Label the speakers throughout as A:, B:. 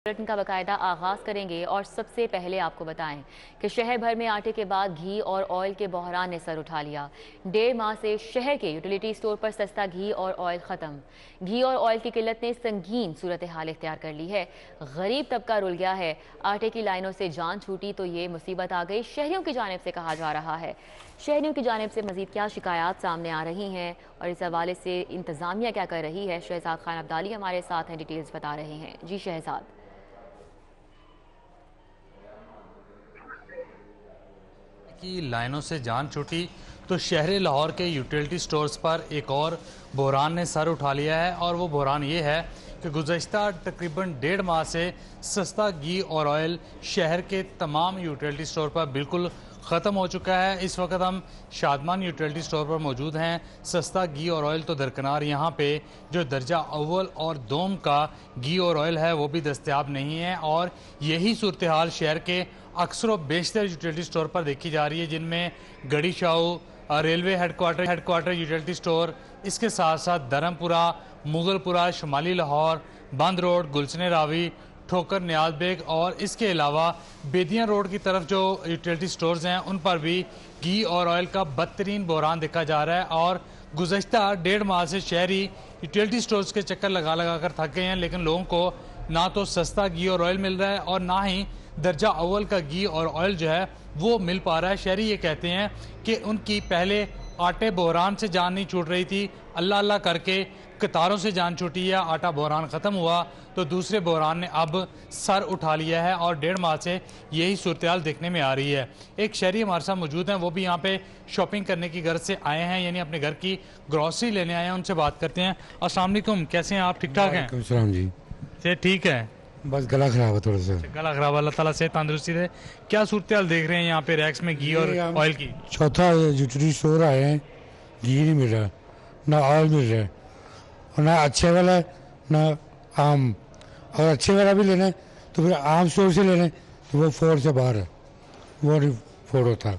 A: Bulletin का बाकायदा आगाज करेंगे और सबसे पहले आपको बताएं कि शहर भर में आटे के बाद घी और ऑयल के बहरान ने सर उठा लिया। 1.5 माह से शहर के यूटिलिटी स्टोर पर सस्ता घी और ऑयल खत्म। घी और ऑयल की किल्लत ने संगीन सूरत हाल इख्तियार कर ली है। गरीब तबका रुल गया है। आटे की लाइनों से जान छूटी तो ये मुसीबत आ गई, शहरियों की जानिब से कहा जा रहा है। शहरियों की जानिब से मजीद क्या शिकायत सामने आ रही हैं और इस हवाले से इंतजामिया क्या कर रही है, शहजाद खान अब्दाली हमारे साथ हैं, डिटेल्स बता रहे हैं। जी शहजाद।
B: की लाइनों से जान छूटी तो शहर लाहौर के यूटिलिटी स्टोर्स पर एक और बहरान ने सर उठा लिया है। और वो बहरान ये है कि गुज़श्ता तकरीबन 1.5 माह से सस्ता घी और ऑयल शहर के तमाम यूटिलिटी स्टोर पर बिल्कुल ख़त्म हो चुका है। इस वक्त हम शादमान यूटिलिटी स्टोर पर मौजूद हैं। सस्ता घी और ऑयल तो दरकिनार, यहाँ पे जो दर्जा अव्वल और दोम का घी और ऑयल है वो भी दस्तयाब नहीं है। और यही सूरत हाल शहर के अक्सर बेशतर यूटिलिटी स्टोर पर देखी जा रही है, जिनमें गड़ी Shahu, railway headquarter utility store, इसके साथ साथ धर्मपुरा, मुगलपुरा, शुमाली लाहौर, बंद रोड, गुलशन रावी, ठोकर नियाज बेग और इसके अलावा बेदियां रोड की तरफ जो यूटिलिटी स्टोर्स हैं उन पर भी घी और ऑयल का बदतरीन बहरान देखा जा रहा है। और गुज़श्ता 1.5 माह से शहरी यूटिलिटी स्टोर्स के चक्कर लगा लगा कर थक गए हैं, लेकिन लोगों को ना तो सस्ता घी और ऑयल मिल रहा है और ना ही दर्जा अव्वल का घी और ऑयल जो है वो मिल पा रहा है। शहरी ये कहते हैं कि उनकी पहले आटे बहरान से जान नहीं छूट रही थी, अल्लाह अल्लाह करके कतारों से जान छूटी है। आटा बहरान ख़त्म हुआ तो दूसरे बहरान ने अब सर उठा लिया है और 1.5 माह से यही सूरत हाल देखने में आ रही है। एक शहरी हमारे साथ मौजूद हैं, वो भी यहाँ पे शॉपिंग करने की गर्ज से आए हैं, यानी अपने घर की ग्रॉसरी लेने आए हैं। उनसे बात करते हैं। अस्सलाम वालेकुम, कैसे हैं आप? ठीक ठाक हैं
C: जी?
B: से ठीक है,
C: बस गला खराब है थोड़ा सा।
B: गला खराब, अल्लाह ताला से तंदुरुस्ती दे। क्या सूरत हाल देख रहे हैं यहाँ पे रैक्स में घी और ऑयल की?
C: चौथा यूटिलिटी स्टोर आए हैं, घी नहीं मिल रहा, ना ऑयल मिल रहा है, और ना अच्छे वाला है ना आम। और अच्छे वाला भी लेना है तो फिर आम स्टोर से लेना है तो वो फोड़ से बाहर है, वो नहीं फोड़ होता।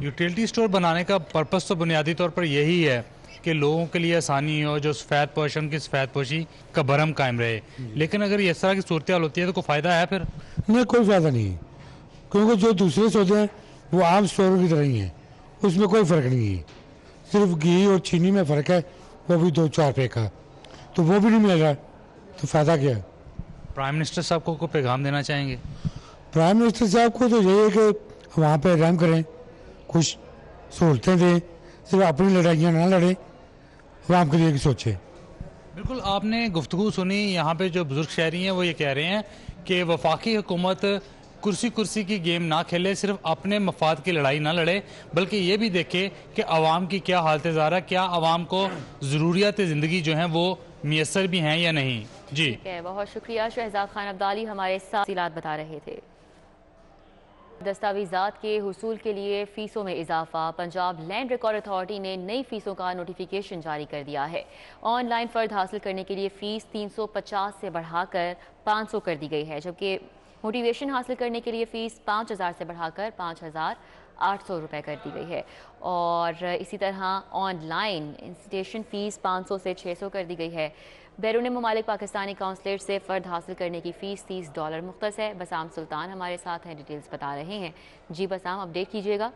B: यूटिलिटी स्टोर बनाने का पर्पस तो बुनियादी तौर पर यही है कि लोगों के लिए आसानी हो, जो सफ़ेद पोश उनकी सफ़ेद पोशी का भरम कायम रहे। लेकिन अगर इस तरह की सूरत हाल होती है तो कोई फ़ायदा है? फिर
C: नहीं, कोई फ़ायदा नहीं है, क्योंकि जो दूसरे सौदे हैं वो आम स्टोरों की तरह ही हैं, उसमें कोई फ़र्क नहीं है। सिर्फ घी और चीनी में फ़र्क है, वो भी 2-4 रुपये का, तो वो भी नहीं मिल रहा, तो फ़ायदा क्या है?
B: प्राइम मिनिस्टर साहब को पैगाम देना चाहेंगे?
C: प्राइम मिनिस्टर साहब को तो यही है कि वहाँ पे रहम करें, कुछ सहूलतें दें, सिर्फ अपनी लड़ाइयाँ ना लड़ें, आवाम के लिए सोचे।
B: बिल्कुल, आपने गुफ्तगू सुनी। यहाँ पे जो बुजुर्ग शहरी हैं वो ये कह रहे हैं कि वफाकी हुकूमत कुर्सी कुर्सी की गेम ना खेले, सिर्फ अपने मफाद की लड़ाई ना लड़े, बल्कि ये भी देखे कि आवाम की क्या हालत ज़ार है, क्या आवाम को ज़रूरियात ज़िंदगी जो हैं वो मैसर भी हैं या नहीं। जी
A: बहुत शुक्रिया, शहजाद खान अब्दाली हमारे साथ तफसीलात बता रहे थे। दस्तावेज़ात के हुसूल के लिए फ़ीसों में इजाफा। पंजाब लैंड रिकॉर्ड अथॉरिटी ने नई फ़ीसों का नोटिफिकेशन जारी कर दिया है। ऑनलाइन फ़र्द हासिल करने के लिए फ़ीस 350 से बढ़ाकर 500 कर दी गई है, जबकि मोटिवेशन हासिल करने के लिए फ़ीस 5000 से बढ़ाकर 5800 रुपये कर दी गई है। और इसी तरह ऑनलाइन इंस्टीट्यूशन फ़ीस 500 से 600 कर दी गई है। बैरून ममालिक पाकिस्तानी काउंसलेट से फ़र्द हासिल करने की फ़ीस $30 मुख्तस है। बसाम सुल्तान हमारे साथ हैं, डिटेल्स बता रहे हैं। जी बसाम, अपडेट कीजिएगा।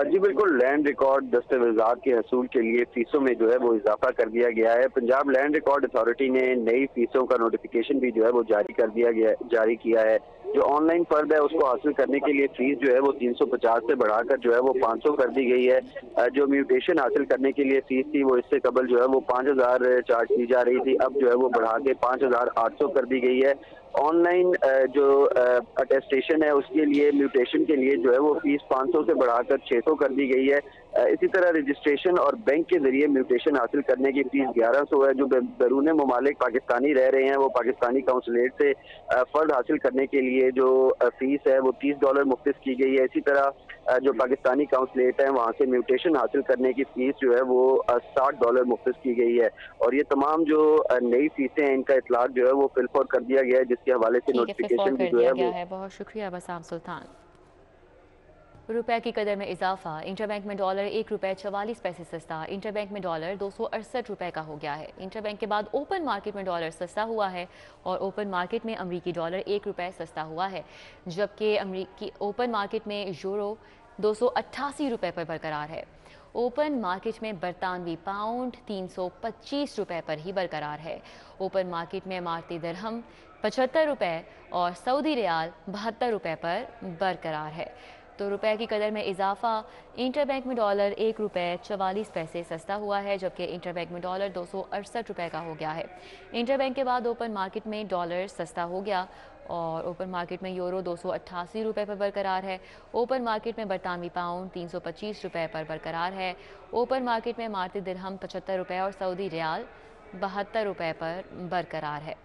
D: जी बिल्कुल, लैंड रिकॉर्ड दस्तावेजात के हसूल के लिए फीसों में जो है वो इजाफा कर दिया गया है। पंजाब लैंड रिकॉर्ड अथॉरिटी ने नई फीसों का नोटिफिकेशन भी जो है वो जारी किया है। जो ऑनलाइन फर्द है उसको हासिल करने के लिए फीस जो है वो 350 से बढ़ाकर जो है वो 500 कर दी गई है। जो म्यूटेशन हासिल करने के लिए फीस थी वो इससे कबल जो है वो 5000 चार्ज की जा रही थी, अब जो है वो बढ़ा के 5800 कर दी गई है। ऑनलाइन जो अटेस्टेशन है उसके लिए, म्यूटेशन के लिए जो है वो फीस 500 से बढ़ाकर 600 कर दी गई है। इसी तरह रजिस्ट्रेशन और बैंक के जरिए म्यूटेशन हासिल करने की फीस 1100 है। जो बैरून ममालिक पाकिस्तानी रह रहे हैं वो पाकिस्तानी काउंसलेट से फर्द हासिल करने के लिए जो फीस है वो $30 मुख्तस की गई है। इसी तरह जो पाकिस्तानी काउंसलेट है वहाँ से म्यूटेशन हासिल करने की फीस जो है वो $60 मुख्तस की गई है। और ये तमाम जो नई फीसें हैं इनका इतलाक जो है वो फिलफॉर कर दिया गया है, जिसके हवाले से नोटिफिकेशन भी जो है वो।
A: बहुत शुक्रिया बसाम सुल्तान। रुपए की कदर में इजाफा। इंटरबैंक में डॉलर 1 रुपये 44 पैसे सस्ता। इंटरबैंक में डॉलर 268 रुपये का हो गया है। इंटरबैंक के बाद ओपन मार्केट में डॉलर सस्ता हुआ है और ओपन मार्केट में अमरीकी डॉलर 1 रुपये सस्ता हुआ है, जबकि अमरीकी ओपन मार्केट में यूरो 288 रुपये पर बरकरार है। ओपन मार्केट में बरतानवी पाउंड 325 रुपये पर ही बरकरार है। ओपन मार्केट में इमारती दिरहम 75 रुपये और सऊदी रियाल 72 रुपये पर बरकरार है। तो रुपए की कदर में इजाफा। इंटरबैंक में डॉलर 1 रुपये 44 पैसे सस्ता हुआ है, जबकि इंटरबैंक में डॉलर 268 रुपये का हो गया है। इंटरबैंक के बाद ओपन मार्केट में डॉलर सस्ता हो गया और ओपन मार्केट में यूरो 288 रुपये पर बरकरार है। ओपन मार्केट में बरतानवी पाउंड 325 रुपये पर बरकरार है। ओपन मार्केट में इमारती दिरहम 75 रुपये और सऊदी रियाल 72 रुपये पर बरकरार है।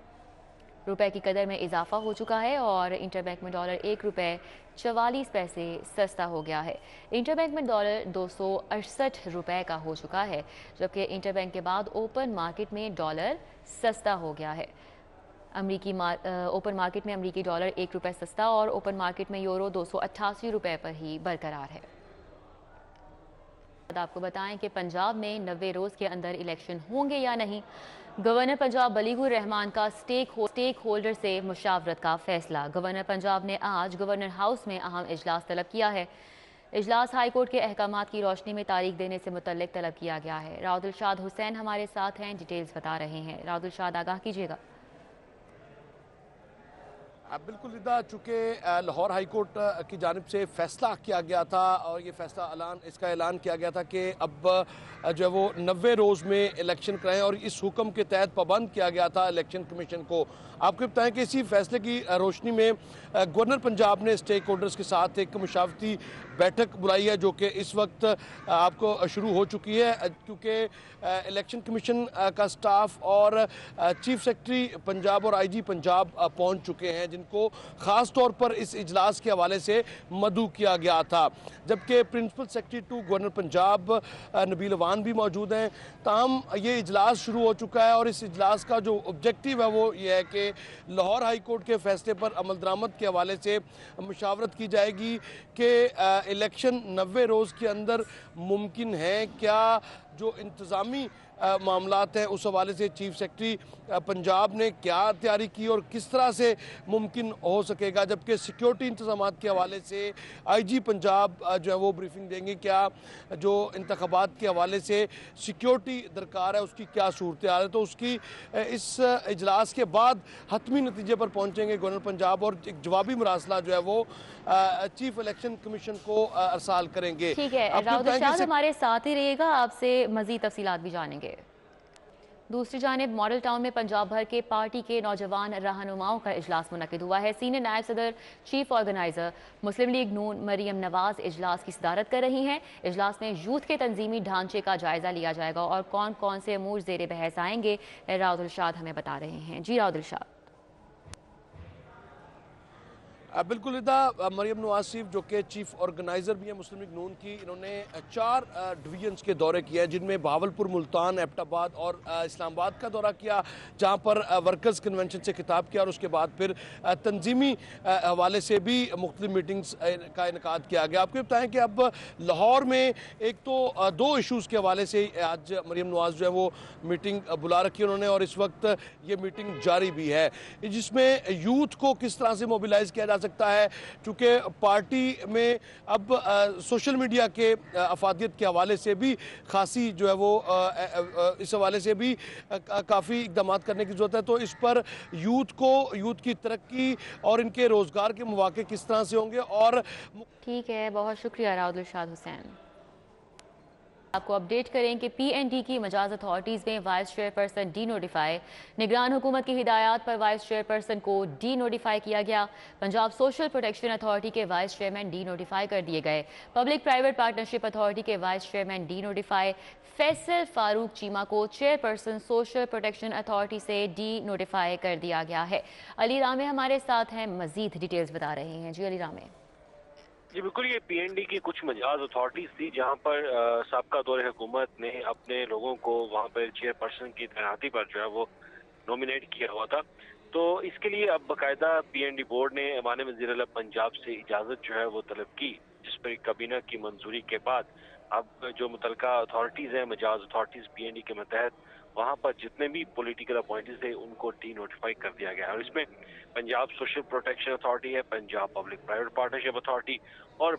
A: रुपए की कदर में इजाफा हो चुका है और इंटरबैंक में डॉलर 1 रुपये 44 पैसे सस्ता हो गया है। इंटरबैंक में डॉलर 268 रुपये का हो चुका है, जबकि इंटरबैंक के बाद ओपन मार्केट में डॉलर सस्ता हो गया है। ओपन मार्केट में अमरीकी डॉलर 1 रुपये सस्ता और ओपन मार्केट में यूरो 288 रुपये पर ही बरकरार है। आपको बताएं कि पंजाब में 90 रोज़ के अंदर इलेक्शन होंगे या नहीं। गवर्नर पंजाब बलीगुर रहमान का स्टेक होल्डर से मुशावरत का फैसला। गवर्नर पंजाब ने आज गवर्नर हाउस में अहम इजलास तलब किया है। इजलास हाई कोर्ट के अहकामात की रोशनी में तारीख देने से मुतल्लिक तलब किया गया है। राउदुलशाद हुसैन हमारे साथ हैं, डिटेल्स बता रहे हैं। राउदुलशाद, आगाह कीजिएगा।
E: बिल्कुल रिदा, चूँकि लाहौर हाई कोर्ट की जानिब से फ़ैसला किया गया था और ये फ़ैसला इसका ऐलान किया गया था कि अब जो है वो 90 रोज़ में इलेक्शन कराएं और इस हुक्म के तहत पाबंद किया गया था इलेक्शन कमीशन को। आपको बताएं कि इसी फैसले की रोशनी में गवर्नर पंजाब ने स्टेक होल्डर्स के साथ एक मुशावरती बैठक बुलाई है, जो कि इस वक्त आपको शुरू हो चुकी है, क्योंकि इलेक्शन कमीशन का स्टाफ और चीफ सेक्रेटरी पंजाब और आईजी पंजाब पहुंच चुके हैं, जिनको ख़ास तौर पर इस इजलास के हवाले से मदऊ किया गया था। जबकि principal secretary to governor Punjab Nabeel Awan भी मौजूद हैं। ताहम ये इजलास शुरू हो चुका है और इस इजलास का जो ऑब्जेक्टिव है वो ये है कि लाहौर हाई कोर्ट के फैसले पर अमल दरामद के हवाले से मुशावरत की जाएगी कि इलेक्शन 90 रोज़ के अंदर मुमकिन है क्या। जो इंतज़ामी मामलात हैं उस हवाले से चीफ सेक्रेटरी पंजाब ने क्या तैयारी की और किस तरह से मुमकिन हो सकेगा, जबकि सिक्योरिटी इंतजामात के हवाले से आईजी पंजाब जो है वो ब्रीफिंग देंगे। क्या जो इंतखाबात के हवाले से सिक्योरिटी दरकार है उसकी क्या सूरत हाल है, तो उसकी इस इजलास के बाद हतमी नतीजे पर पहुँचेंगे गवर्नर पंजाब और एक जवाबी मरासला जो है वो चीफ इलेक्शन कमीशन को अरसाल करेंगे।
A: ठीक है, राउदुलशाद हमारे साथ ही रहेगा, आपसे मजीद तफसीलात भी जानेंगे। दूसरी जानिब मॉडल टाउन में पंजाब भर के पार्टी के नौजवान रहनुमाओं का इजलास मुनक्किद हुआ है। सीनियर नायब सदर चीफ ऑर्गेनाइजर मुस्लिम लीग नून मरियम नवाज इजलास की सदारत कर रही हैं। इजलास में यूथ के तंजीमी ढांचे का जायजा लिया जाएगा और कौन कौन से अमूर ज़ेर बहस आएंगे, राउदुलशाद हमें बता रहे हैं। जी राउदुलशाद।
E: बिल्कुल इदा, मरियम नवाज सिफ जो कि चीफ ऑर्गेनाइज़र भी हैं मुस्लिम लीग नून की, इन्होंने 4 डिवीजन्स के दौरे किए हैं, जिनमें बहावलपुर, मुल्तान, एबटाबाद और इस्लामाबाद का दौरा किया, जहां पर वर्कर्स कन्वेंशन से खिताब किया और उसके बाद फिर तंजीमी हवाले से भी मुख्तलिफ मीटिंग्स का इनकाद किया गया। आपको बताएं कि अब लाहौर में एक तो 2 इशूज़ के हवाले से आज मरियम नवाज जो है वो मीटिंग बुला रखी है उन्होंने, और इस वक्त ये मीटिंग जारी भी है, जिसमें यूथ को किस तरह से मोबिलाइज किया जा सकता है, क्योंकि पार्टी में अब सोशल मीडिया के अफादियत के हवाले से भी खासी जो है वो इस हवाले से भी काफ़ी इकदाम करने की ज़रूरत है। तो इस पर यूथ की तरक्की और इनके रोज़गार के मौके किस तरह से होंगे। और
A: ठीक है, बहुत शुक्रिया राउदुलशाद हुसैन। आपको अपडेट करें कि PND की मजाज अथॉरिटीज़ में वाइस चेयरपर्सन डी नोटिफाई। निगरान हुकूमत की हिदायत पर वाइस चेयरपर्सन को डी नोटिफाई किया गया। पंजाब सोशल प्रोटेक्शन अथॉरिटी के वाइस चेयरमैन डी नोटिफाई कर दिए गए। पब्लिक प्राइवेट पार्टनरशिप अथॉरिटी के vice chairman D notify. Faisal Farooq Cheema को चेयरपर्सन सोशल प्रोटेक्शन अथॉरिटी से डी नोटिफाई कर दिया गया है। अली रामे हमारे साथ हैं, मजीद डिटेल्स बता रहे हैं। जी अली रामे।
F: जी बिल्कुल, ये PND की कुछ मजाज अथॉरिटीज थी जहां पर साबका दौरे हुकूमत ने अपने लोगों को वहां पर चेयरपर्सन की तैनाती पर जो है वो नॉमिनेट किया हुआ था। तो इसके लिए अब बाकायदा PND बोर्ड ने ऐवान वज़ीर आला पंजाब से इजाज़त जो है वो तलब की जिस पर काबीना की मंजूरी के बाद अब जो मुतलका अथॉरिटीज़ हैं, मजाज अथॉरिटीज़ PND के मतहत, वहाँ पर जितने भी पॉलिटिकल अपॉइंटीज थे उनको डी नोटिफाई कर दिया गया है। और इसमें पंजाब सोशल प्रोटेक्शन अथॉरिटी है, Punjab public private partnership authority और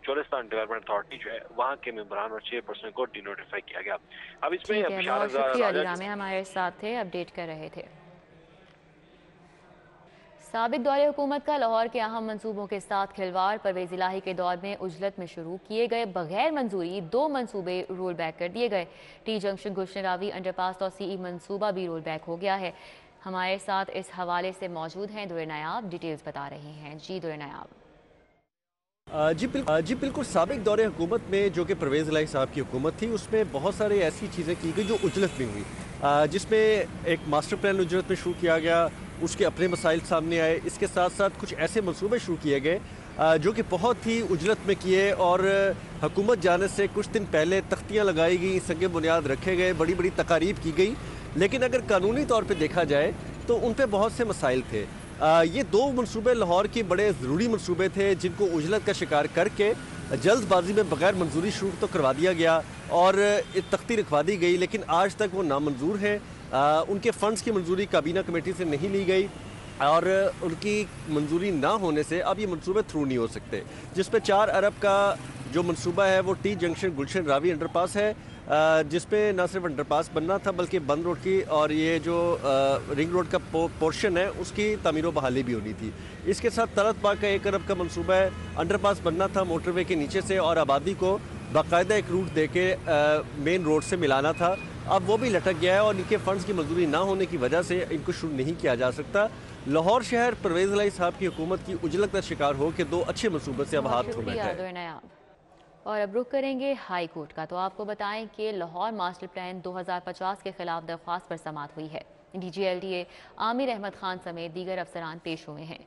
F: चोलिस्तान डेवलपमेंट अथॉरिटी जो है, वहाँ के मेंबरान और चेयरपर्सन को डी नोटिफाई किया गया। अब इसमें
A: ठीक है, बहुत शुक्रिया अली रामे, हमारे साथ थे, अपडेट कर रहे थे। साबिक दौरे हुकूमत का लाहौर के अहम मंसूबों के साथ खिलवाड़, परवेज इलाही के दौर में उजलत में शुरू किए गए बगैर मंजूरी 2 मंसूबे रोल बैक कर दिए गए। टी जंक्शन गुलशन रावी अंडरपास और CE मंसूबा भी रोल बैक हो गया है। हमारे साथ इस हवाले से मौजूद हैं दुर्र नायाब, डिटेल्स बता रहे हैं। जी दुर्र नायाब।
G: जी बिल्कुल, साबिक दौरे हुकूमत में जो कि परवेज़ इलाही साहब की हुकूमत थी, उसमें बहुत सारी ऐसी चीज़ें की गई जो उजलत में हुई, जिसमें एक मास्टर प्लान उजलत में शुरू किया गया, उसके अपने मसाइल सामने आए। इसके साथ साथ कुछ ऐसे मंसूबे शुरू किए गए जो कि बहुत ही उजलत में किए, और हुकूमत जाने से कुछ दिन पहले तख्तियाँ लगाई गई, संगे बुनियाद रखे गए, बड़ी बड़ी तकारीब की गई, लेकिन अगर कानूनी तौर पर देखा जाए तो उन पर बहुत से मसाइल थे। ये 2 मंसूबे लाहौर के बड़े ज़रूरी मंसूबे थे जिनको उजलत का शिकार करके जल्दबाजी में बगैर मंजूरी शुरू तो करवा दिया गया और तख्ती रखवा दी गई, लेकिन आज तक वो नामंजूर हैं। उनके फ़ंड्स की मंजूरी काबीना कमेटी से नहीं ली गई और उनकी मंजूरी ना होने से अब ये मंसूबे थ्रू नहीं हो सकते, जिस पर 4 अरब का जो मंसूबा है वो टी जंक्शन गुलशन रावी अंडरपास है, जिसपे ना सिर्फ अंडरपास बनना था बल्कि बंद रोड की और ये जो रिंग रोड का पोर्शन है उसकी तामीर बहाली भी होनी थी। इसके साथ तलत बाग का 1 अरब का मंसूबा है, अंडरपास बनना था मोटरवे के नीचे से और आबादी को बाकायदा एक रूट दे के मेन रोड से मिलाना था। अब वो भी लटक गया है और इनके फंड्स की मंजूरी ना होने की वजह से इनको शुरू नहीं किया जा सकता। लाहौर शहर परवेज़ इलाही साहब की हुकूमत की उजलत का शिकार हो के 2 अच्छे मंसूबे से अब हाथ धो बैठा है।
A: और अब रुख करेंगे हाई कोर्ट का, तो आपको बताएं कि लाहौर मास्टर प्लान 2050 के खिलाफ दरख्वास्त पर समाअत हुई है। DGLDA आमिर अहमद खान समेत दीगर अफसरान पेश हुए हैं।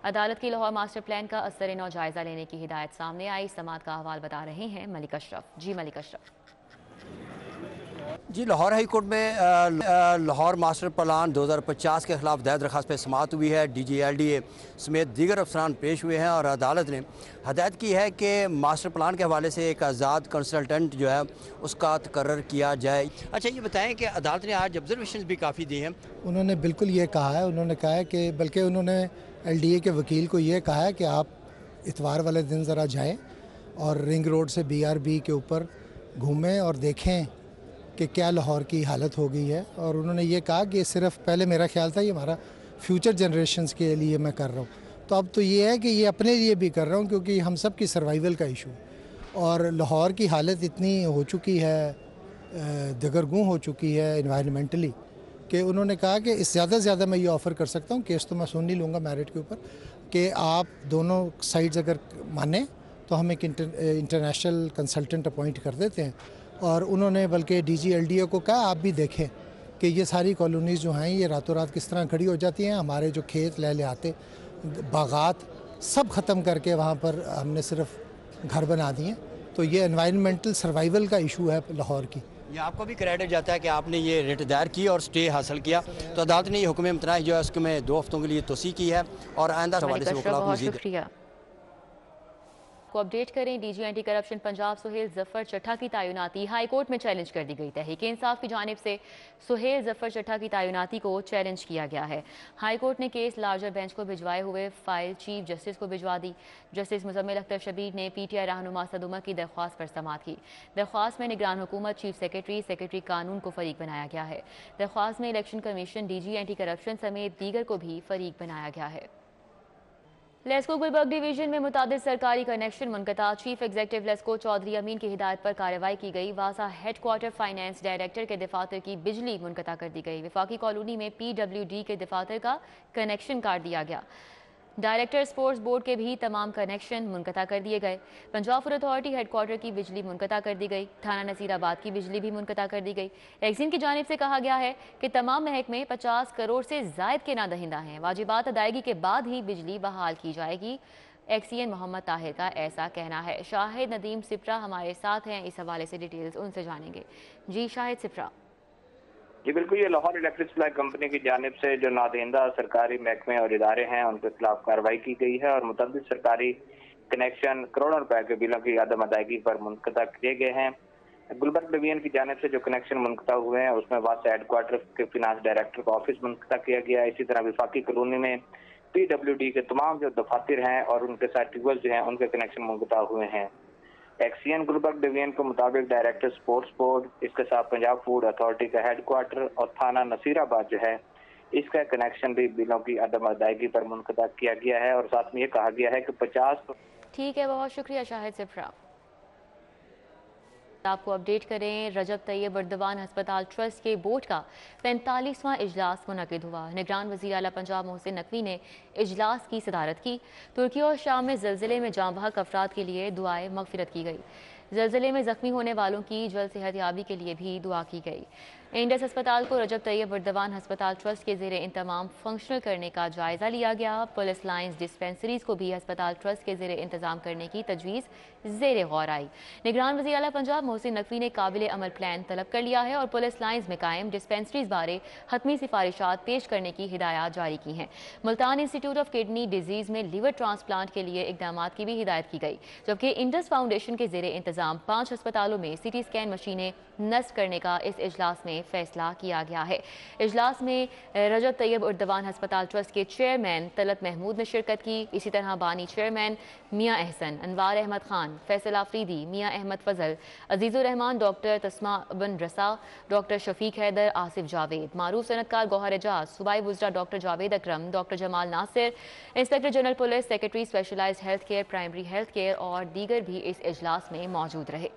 A: अदालत की लाहौर मास्टर प्लान का असर नौ जायजा लेने की हिदायत सामने आई। समाअत का अहवाल बता रहे हैं मलिक अशरफ। जी मलिक अशरफ।
H: जी, लाहौर हाई कोर्ट में लाहौर मास्टर प्लान 2050 के खिलाफ दायर दरख्वास्त पर समाअत हुई है। DGLDA समेत दीगर अफसरान पेश हुए हैं और अदालत ने हदायत की है कि मास्टर प्लान के हवाले से एक आज़ाद कंसल्टेंट जो है उसका तकर्रर किया जाए। अच्छा, ये बताएं कि अदालत ने आज ऑब्जर्वेशन भी काफ़ी दी हैं।
I: उन्होंने बिल्कुल ये कहा है, उन्होंने कहा है कि बल्कि उन्होंने LDA के वकील को ये कहा है कि आप इतवार वाले दिन ज़रा जाएँ और रिंग रोड से BRB के ऊपर घूमें और देखें कि क्या लाहौर की हालत हो गई है। और उन्होंने ये कहा कि सिर्फ पहले मेरा ख्याल था ये हमारा फ्यूचर जनरेशंस के लिए मैं कर रहा हूँ, तो अब तो ये है कि ये अपने लिए भी कर रहा हूँ क्योंकि हम सब की सर्वाइवल का इशू और लाहौर की हालत इतनी हो चुकी है, दगरगूं हो चुकी है इन्वायरमेंटली, कि उन्होंने कहा कि इस ज़्यादा से ज़्यादा मैं ये ऑफ़र कर सकता हूँ, केस तो मैं सुन नहीं लूँगा मेरिट के ऊपर, कि आप दोनों साइड्स अगर माने तो हम एक इंटरनेशनल कंसल्टेंट अपॉइंट कर देते हैं। और उन्होंने बल्कि DGLDA को कहा आप भी देखें कि ये सारी कॉलोनीज़ जो हैं ये रातों रात किस तरह खड़ी हो जाती हैं। हमारे जो खेत लहलहाते बागात सब ख़त्म करके वहाँ पर हमने सिर्फ घर बना दिए। तो ये एनवायरनमेंटल सर्वाइवल का इशू है लाहौर की।
H: ये आपको भी क्रेडिट जाता है कि आपने ये रिट दायर की और स्टे हासिल किया, तो अदालत ने ये हुक्म इम्तनाई जो है उसके में 2 हफ्तों के लिए तोसी की है और आइंदा हवाले से
A: शुक्रिया को अपडेट करें। DG anti corruption Punjab Suhail Zafar Chattha की तैनाती हाई कोर्ट में चैलेंज कर दी गई। तहरीक इंसाफ की जानिब से सुहेल जफर चट्ठा की तैनाती को चैलेंज किया गया है। हाई कोर्ट ने केस लार्जर बेंच को भिजवाए हुए फाइल चीफ जस्टिस को भिजवा दी। जस्टिस मुजम्मिल अख्तर शबीर ने PTI रहनुमा सदुमा की दरख्वास्त पर समाअत की। दरख्वास्त में निगरान हुकूमत, चीफ सेक्रेटरी कानून को फरीक बनाया गया है। दरख्वास्त में election commission, DG anti corruption समेत दीगर को भी फरीक बनाया गया है। लेस्को गुलबर्ग डिवीजन में मुतादिद सरकारी कनेक्शन मुनक़ता। चीफ एग्जीक्यूटिव लेस्को चौधरी अमीन की हिदायत पर कार्रवाई की गई। वासा हेडक्वार्टर फाइनेंस डायरेक्टर के दफातर की बिजली मुनक़ता कर दी गई। वफाकी कॉलोनी में PWD के दफातर का कनेक्शन काट दिया गया। डायरेक्टर स्पोर्ट्स बोर्ड के भी तमाम कनेक्शन मुनक़ता कर दिए गए। पंजाब फूड अथॉरिटी हेडक्वार्टर की बिजली मुनक़ता कर दी गई। थाना नसीराबाद की बिजली भी मुनक़ता कर दी गई। एक्सिन की जानिब से कहा गया है कि तमाम महकमे 50 करोड़ से ज़ायद के नादहिंदा हैं। वाजिबात अदायगी के बाद ही बिजली बहाल की जाएगी। एक्सीएन मोहम्मद ताहिर का ऐसा कहना है। शाहिद नदीम सिप्रा हमारे साथ हैं, इस हवाले से डिटेल्स उनसे जानेंगे। जी शाहिद सिप्रा।
J: जी बिल्कुल, ये लाहौर इलेक्ट्रिक सप्लाई कंपनी की जानिब से जो नादहिंदा सरकारी महकमे और इदारे हैं उनके खिलाफ कार्रवाई की गई है और मुतअद्दिद सरकारी कनेक्शन करोड़ों रुपए के बिलों की अदम अदायगी पर मुनक़दा किए गए हैं। गुलबर्ग डिवीजन की जानिब से जो कनेक्शन मुनक़दा हुए हैं उसमें वास्ता हेडक्वार्टर के फिनांस डायरेक्टर का ऑफिस मुनक़दा किया गया है। इसी तरह विफाकी कॉलोनी में PWD के तमाम जो दफातर हैं और उनके साथ ट्यूबवेल जो हैं उनके कनेक्शन मुनक़दा हुए हैं। एक्सीएन गुलबर्ग डिवीजन के मुताबिक डायरेक्टर स्पोर्ट्स बोर्ड, इसके साथ पंजाब फूड अथॉरिटी का हेडक्वार्टर और थाना नसीराबाद जो है इसका कनेक्शन भी बिलों की अदम अदायगी पर मुनक़दा किया गया है। और साथ में ये कहा गया है कि 50।
A: ठीक है, बहुत शुक्रिया शाहिद सिफरा। आपको अपडेट करें, रजब तैयब अर्दवान हस्पताल ट्रस्ट के बोर्ड का 45वां इजलास मुनक़िद हुआ। निगरान वज़ीर आला पंजाब मोहसिन नकवी ने इजलास की सदारत की। तुर्की और शाम में ज़लज़ले में जाँ बहक अफराद के लिए दुआए मग़फ़िरत की गई। ज़लज़ले में ज़ख्मी होने वालों की जल्द सेहतयाबी के लिए भी दुआ की गई। इंडस अस्पताल को रजब तैयब अर्दवान हस्पताल ट्रस्ट के ज़ेरे इंतमाम फंक्शनल करने का जायज़ा लिया गया। पुलिस लाइन्स डिस्पेंसरीज़ को भी अस्पताल ट्रस्ट के ज़ेरे इंतज़ाम करने की तजवीज़ ज़ेरे गौर आई। निगरान वज़ीर आला पंजाब मोहसिन नकवी ने काबिल अमल प्लान तलब कर लिया है और पुलिस लाइन्स में कायम डिस्पेंसरीज़ बारे हतमी सिफारिशात पेश करने की हिदायत जारी की हैं। Multan institute of kidney disease में लीवर ट्रांसप्लांट के लिए इकदाम की भी हिदायत की गई, जबकि इंडस फाउंडेशन के ज़ेरे इंतज़ाम 5 अस्पतालों में CT स्कैन मशीनें नस्ब करने का इस इजलास में फैसला किया गया है। इजलास में रजब तैयब अर्दवान हस्पताल ट्रस्ट के चेयरमैन तलत महमूद ने शिरकत की। इसी तरह बानी चेयरमैन मियाँ एहसन, अनवार अहमद खान, फैसल आफरीदी, मियाँ अहमद फजल, अजीज़ुर रहमान, डॉक्टर तस्मा बिन रसा, डॉक्टर शफीक हैदर, आसिफ जावेद, मारूफ सनतकार गौहर एजाज, सूबाई वुज़रा doctor Javed Akram, doctor Jamal Nasir, inspector general police, secretary specialised health care, primary health care और दीगर भी इस इजलास में मौजूद रहे।